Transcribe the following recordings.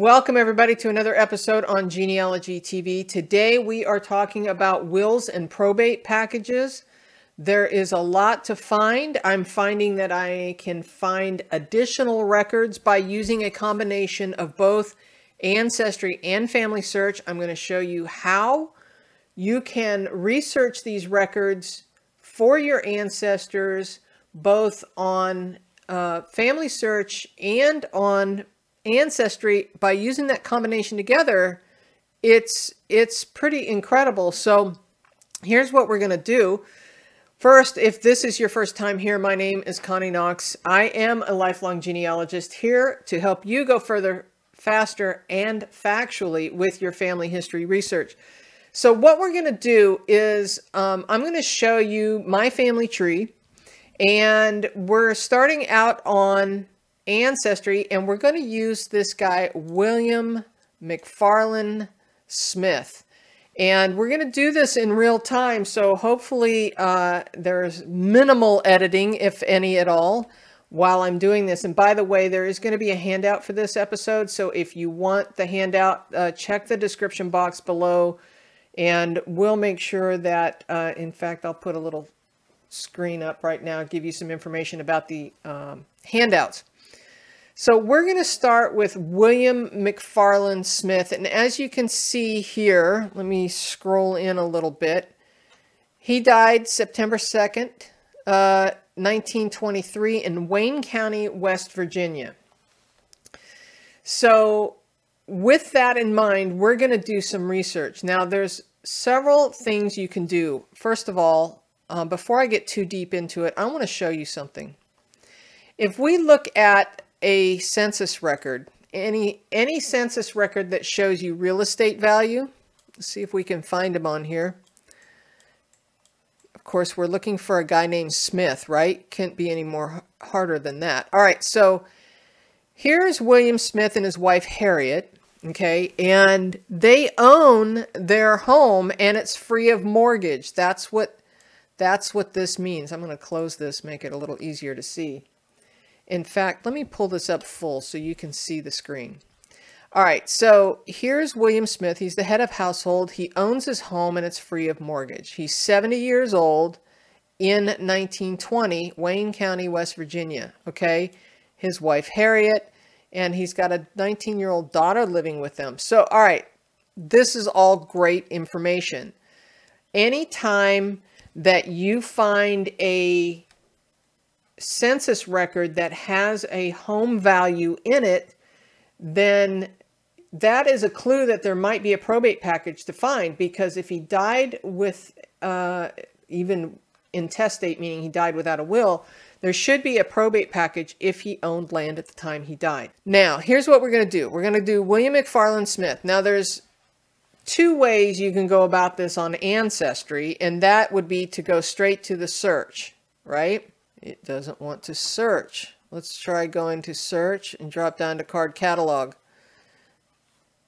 Welcome everybody to another episode on Genealogy TV. Today we are talking about wills and probate packages. There is a lot to find. I'm finding that I can find additional records by using a combination of both Ancestry and FamilySearch. I'm going to show you how you can research these records for your ancestors both on FamilySearch and on Ancestry. By using that combination together, it's pretty incredible. So here's what we're going to do. First, if this is your first time here, my name is Connie Knox. I am a lifelong genealogist here to help you go further, faster, and factually with your family history research. So what we're going to do is I'm going to show you my family tree, and we're starting out on Ancestry, and we're going to use this guy William McFarland Smith, and we're going to do this in real time, so hopefully there's minimal editing, if any at all, while I'm doing this. And by the way, there is going to be a handout for this episode, so if you want the handout, check the description box below, and we'll make sure that in fact I'll put a little screen up right now, give you some information about the handouts. So we're going to start with William McFarland Smith, and as you can see here, let me scroll in a little bit. He died September 2nd, 1923 in Wayne County, West Virginia. So with that in mind, we're going to do some research. Now there's several things you can do. First of all, before I get too deep into it, I want to show you something. If we look at a census record, any census record that shows you real estate value, let's see if we can find them on here. Of course, we're looking for a guy named Smith, right? Can't be any more harder than that. All right, so here's William Smith and his wife Harriet, okay, and they own their home and it's free of mortgage. That's what this means. I'm going to close this, make it a little easier to see. In fact, let me pull this up full so you can see the screen. All right, so here's William Smith. He's the head of household. He owns his home and it's free of mortgage. He's 70 years old in 1920, Wayne County, West Virginia, okay? His wife Harriet, and he's got a 19-year-old daughter living with them. So, all right, this is all great information. Anytime that you find a census record that has a home value in it, then that is a clue that there might be a probate package to find, because if he died with even intestate, meaning he died without a will, there should be a probate package if he owned land at the time he died. Now, here's what we're going to do. We're going to do William McFarland Smith. Now, there's two ways you can go about this on Ancestry, and that would be to go straight to the search, right? It doesn't want to search. Let's try going to search and drop down to card catalog.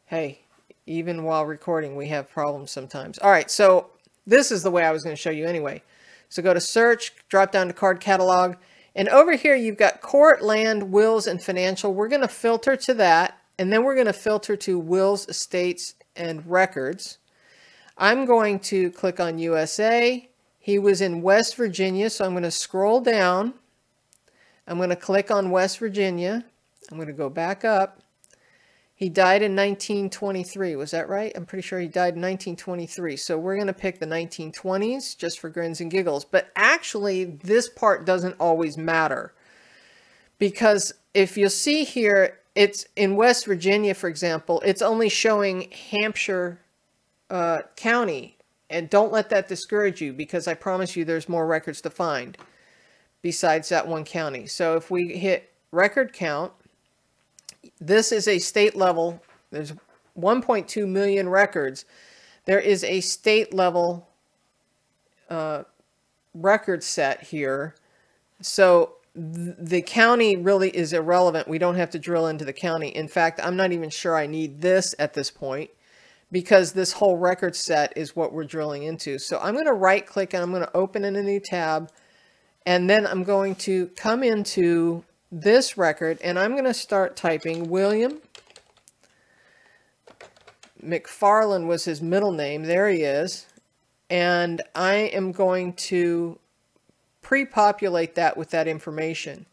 Hey, even while recording, we have problems sometimes. All right, so this is the way I was going to show you anyway. So go to search, drop down to card catalog, and over here you've got court, land, wills, and financial. We're going to filter to that, and then we're going to filter to wills, estates, and records. I'm going to click on USA. He was in West Virginia, so I'm going to scroll down. I'm going to click on West Virginia. I'm going to go back up. He died in 1923. Was that right? I'm pretty sure he died in 1923. So we're going to pick the 1920s just for grins and giggles. But actually, this part doesn't always matter, because if you'll see here, it's in West Virginia, for example, it's only showing Hampshire County. And don't let that discourage you, because I promise you there's more records to find besides that one county. So if we hit record count, this is a state level. There's 1.2 million records. There is a state level record set here. So the county really is irrelevant. We don't have to drill into the county. In fact, I'm not even sure I need this at this point, because this whole record set is what we're drilling into. So I'm going to right click and I'm going to open in a new tab, and then I'm going to come into this record and I'm going to start typing William McFarland was his middle name. There he is. And I am going to pre-populate that with that information.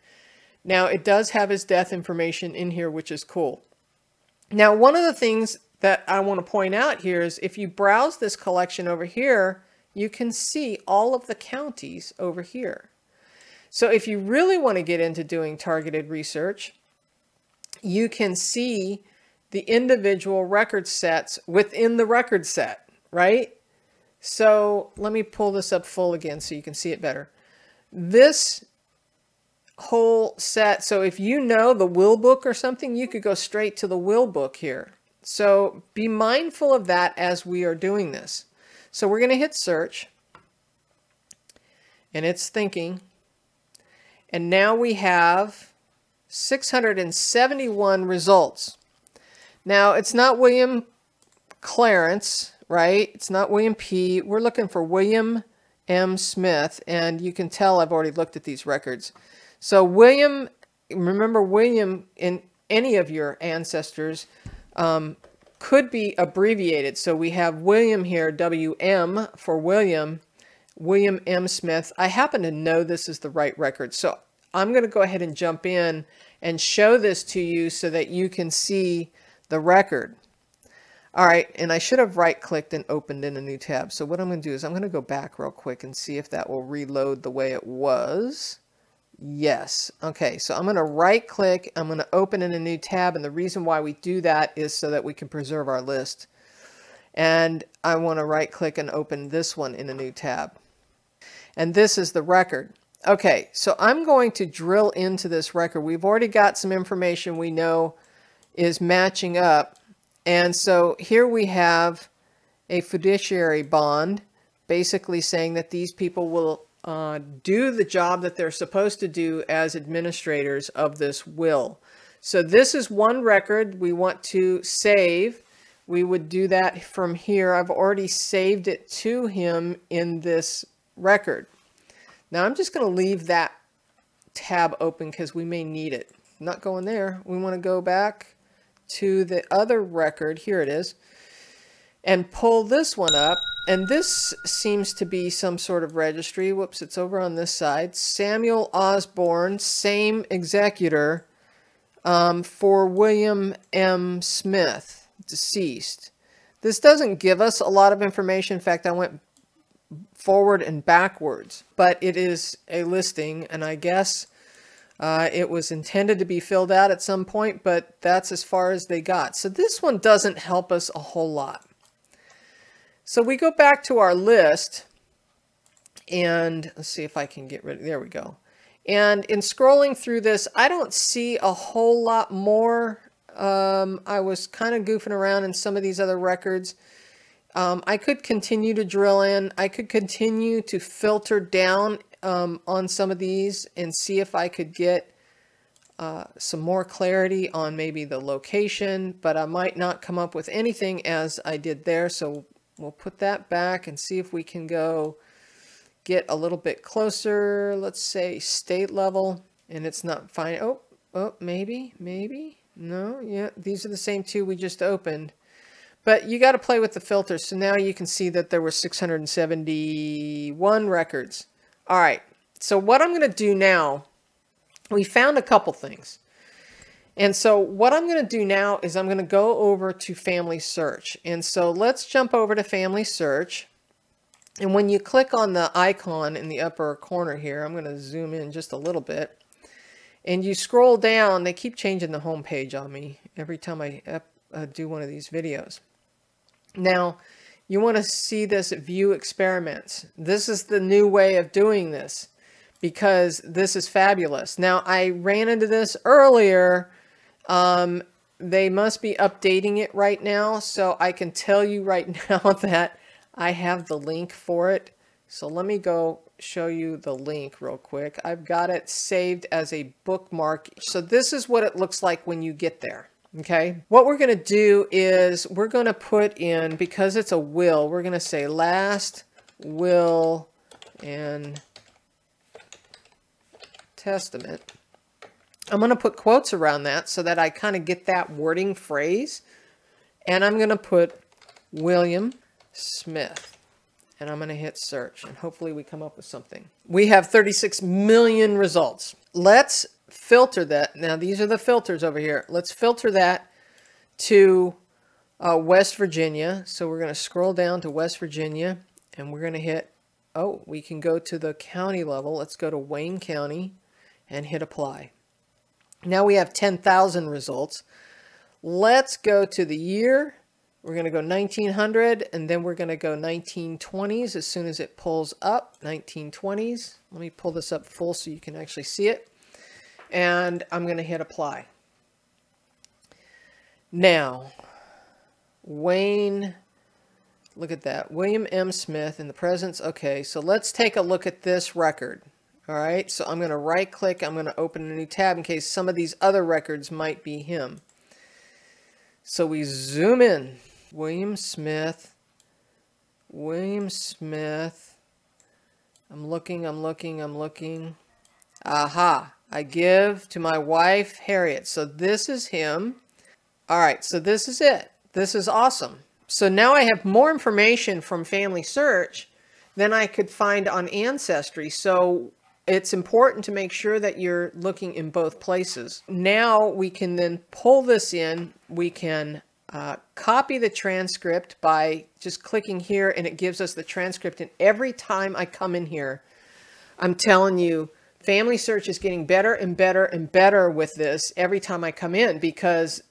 Now, it does have his death information in here, which is cool. Now, one of the things that I want to point out here is if you browse this collection over here, you can see all of the counties over here. So if you really want to get into doing targeted research, you can see the individual record sets within the record set, right? So let me pull this up full again so you can see it better. This whole set, so if you know the will book or something, you could go straight to the will book here. So be mindful of that as we are doing this. So we're going to hit search, and it's thinking, and now we have 671 results. Now it's not William Clarence, right? It's not William P. We're looking for William M. Smith, and you can tell I've already looked at these records. So William, remember William in any of your ancestors could be abbreviated. So we have William here, WM for William, William M. Smith. I happen to know this is the right record. So I'm going to go ahead and jump in and show this to you so that you can see the record. All right, and I should have right-clicked and opened in a new tab. So what I'm going to do is I'm going to go back real quick and see if that will reload the way it was. Yes. Okay, so I'm going to right-click. I'm going to open in a new tab, and the reason why we do that is so that we can preserve our list. And I want to right-click and open this one in a new tab. And this is the record. Okay, so I'm going to drill into this record. We've already got some information we know is matching up. And so here we have a fiduciary bond, basically saying that these people will do the job that they're supposed to do as administrators of this will. So this is one record we want to save. We would do that from here. I've already saved it to him in this record. Now I'm just going to leave that tab open because we may need it. Not going there. We want to go back to the other record. Here it is. And pull this one up. And this seems to be some sort of registry. Whoops, it's over on this side. Samuel Osborne, same executor, for William M. Smith, deceased. This doesn't give us a lot of information. In fact, I went forward and backwards. But it is a listing, and I guess it was intended to be filled out at some point, but that's as far as they got. So this one doesn't help us a whole lot. So we go back to our list, and let's see if I can get rid of, there we go. And in scrolling through this, I don't see a whole lot more. I was kind of goofing around in some of these other records. I could continue to drill in. I could continue to filter down on some of these and see if I could get some more clarity on maybe the location, but I might not come up with anything as I did there. So we'll put that back and see if we can go get a little bit closer. Let's say state level, and it's not fine. Oh, maybe. No, yeah, these are the same two we just opened. But you got to play with the filters. So now you can see that there were 671 records. All right, so what I'm going to do now, we found a couple things. And so what I'm going to do now is I'm going to go over to FamilySearch. And so let's jump over to FamilySearch. And when you click on the icon in the upper corner here, I'm going to zoom in just a little bit. And you scroll down, they keep changing the home page on me every time I do one of these videos. Now, you want to see this view experiments. This is the new way of doing this because this is fabulous. Now, I ran into this earlier. They must be updating it right now, so I can tell you right now that I have the link for it. So let me go show you the link real quick. I've got it saved as a bookmark. So this is what it looks like when you get there. Okay, what we're going to do is we're going to put in, because it's a will, we're going to say last will and testament. I'm going to put quotes around that so that I kind of get that wording phrase. And I'm going to put William Smith. And I'm going to hit search, and hopefully we come up with something. We have 36 million results. Let's filter that. Now, these are the filters over here. Let's filter that to West Virginia. So we're going to scroll down to West Virginia, and we're going to hit, oh, we can go to the county level. Let's go to Wayne County and hit apply. Now we have 10,000 results. Let's go to the year. We're going to go 1900, and then we're going to go 1920s as soon as it pulls up. 1920s. Let me pull this up full so you can actually see it. And I'm going to hit apply. Now, Wayne, look at that. William M. Smith in the presence. Okay, so let's take a look at this record. All right, so I'm going to right click. I'm going to open a new tab in case some of these other records might be him. So we zoom in. William Smith. William Smith. I'm looking. Aha. I give to my wife, Harriet. So this is him. All right, so this is it. This is awesome. So now I have more information from FamilySearch than I could find on Ancestry. So it's important to make sure that you're looking in both places. Now we can then pull this in. We can copy the transcript by just clicking here, and it gives us the transcript. And every time I come in here, I'm telling you, FamilySearch is getting better and better and better with this every time I come in, because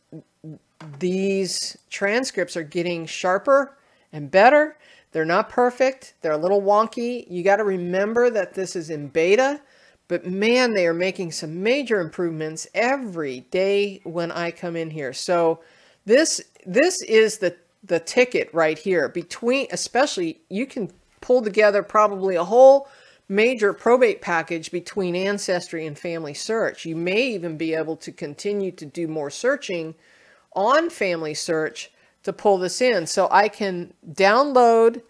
these transcripts are getting sharper and better. They're not perfect. They're a little wonky. You got to remember that this is in beta, but man, they are making some major improvements every day when I come in here. So this is the ticket right here between, especially you can pull together probably a whole major probate package between Ancestry and FamilySearch. You may even be able to continue to do more searching on FamilySearch to pull this in. So I can download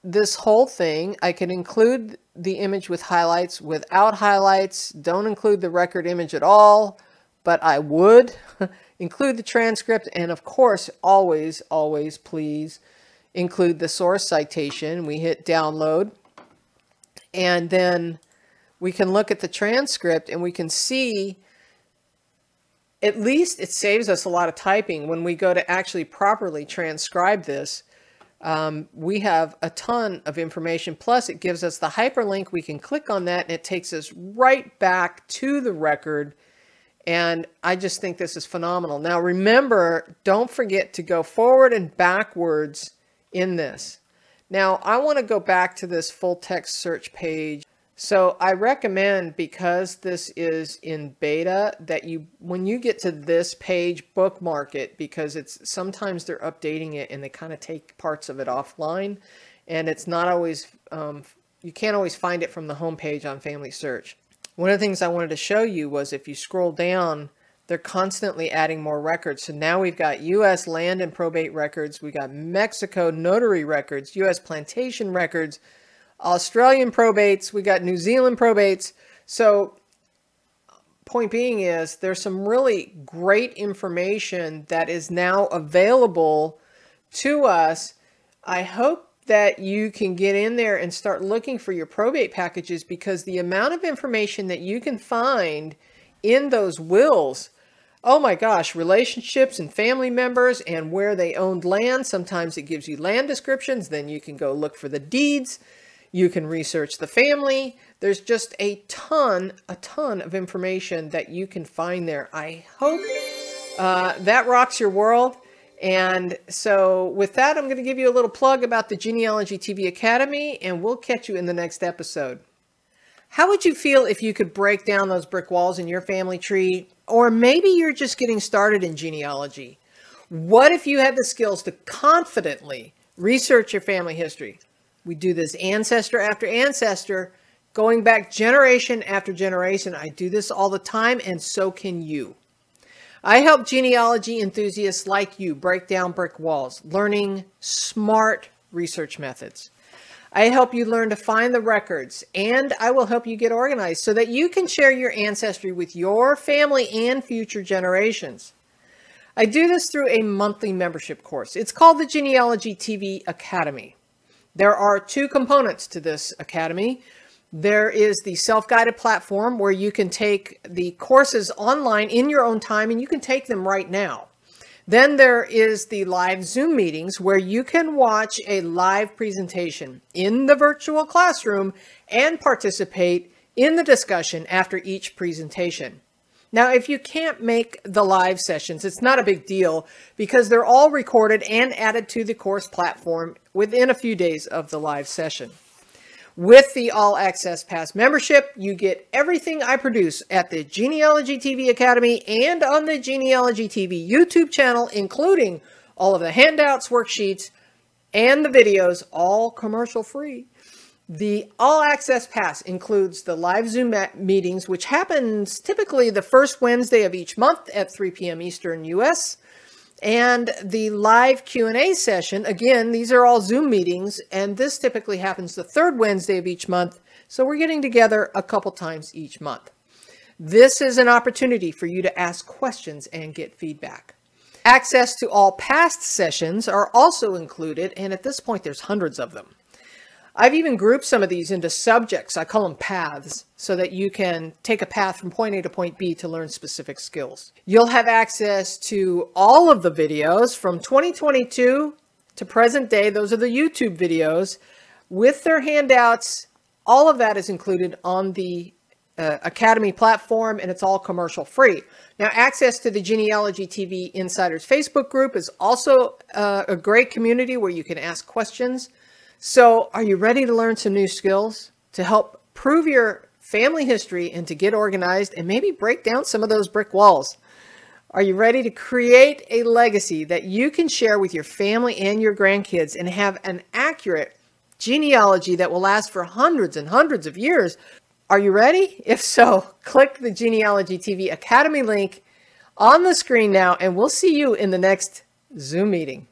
this whole thing. I can include the image with highlights, without highlights, don't include the record image at all, but I would include the transcript, and of course, always, please include the source citation. We hit download, and then we can look at the transcript and we can see, at least it saves us a lot of typing when we go to actually properly transcribe this. We have a ton of information, plus it gives us the hyperlink. We can click on that and it takes us right back to the record, and I just think this is phenomenal. Now remember, don't forget to go forward and backwards in this. Now I want to go back to this full text search page. So I recommend, because this is in beta, that you, when you get to this page, bookmark it, because it's sometimes they're updating it and they kind of take parts of it offline, and it's not always, you can't always find it from the home page on FamilySearch. One of the things I wanted to show you was if you scroll down, they're constantly adding more records. So now we've got U.S. land and probate records, we got Mexico notary records, U.S. plantation records, Australian probates, we got New Zealand probates. So point being is there's some really great information that is now available to us. I hope that you can get in there and start looking for your probate packages, because the amount of information that you can find in those wills, oh my gosh, relationships and family members and where they owned land. Sometimes it gives you land descriptions. Then you can go look for the deeds. You can research the family. There's just a ton of information that you can find there. I hope that rocks your world. And so with that, I'm going to give you a little plug about the Genealogy TV Academy, and we'll catch you in the next episode. How would you feel if you could break down those brick walls in your family tree? Or maybe you're just getting started in genealogy. What if you had the skills to confidently research your family history? We do this ancestor after ancestor, going back generation after generation. I do this all the time, and so can you. I help genealogy enthusiasts like you break down brick walls, learning smart research methods. I help you learn to find the records, and I will help you get organized so that you can share your ancestry with your family and future generations. I do this through a monthly membership course. It's called the Genealogy TV Academy. There are two components to this academy. There is the self-guided platform where you can take the courses online in your own time, and you can take them right now. Then there is the live Zoom meetings where you can watch a live presentation in the virtual classroom and participate in the discussion after each presentation. Now, if you can't make the live sessions, it's not a big deal because they're all recorded and added to the course platform within a few days of the live session. With the All Access Pass membership, you get everything I produce at the Genealogy TV Academy and on the Genealogy TV YouTube channel, including all of the handouts, worksheets, and the videos, all commercial free. The All Access Pass includes the live Zoom meetings, which happens typically the first Wednesday of each month at 3 p.m. Eastern US. And the live Q&A session, again, these are all Zoom meetings, and this typically happens the third Wednesday of each month. So we're getting together a couple times each month. This is an opportunity for you to ask questions and get feedback. Access to all past sessions are also included, and at this point, there's hundreds of them. I've even grouped some of these into subjects. I call them paths, so that you can take a path from point A to point B to learn specific skills. You'll have access to all of the videos from 2022 to present day. Those are the YouTube videos with their handouts. All of that is included on the Academy platform, and it's all commercial free. Now, access to the Genealogy TV Insiders Facebook group is also a great community where you can ask questions. So are you ready to learn some new skills to help prove your family history and to get organized and maybe break down some of those brick walls? Are you ready to create a legacy that you can share with your family and your grandkids and have an accurate genealogy that will last for hundreds and hundreds of years? Are you ready? If so, click the Genealogy TV Academy link on the screen now, and we'll see you in the next Zoom meeting.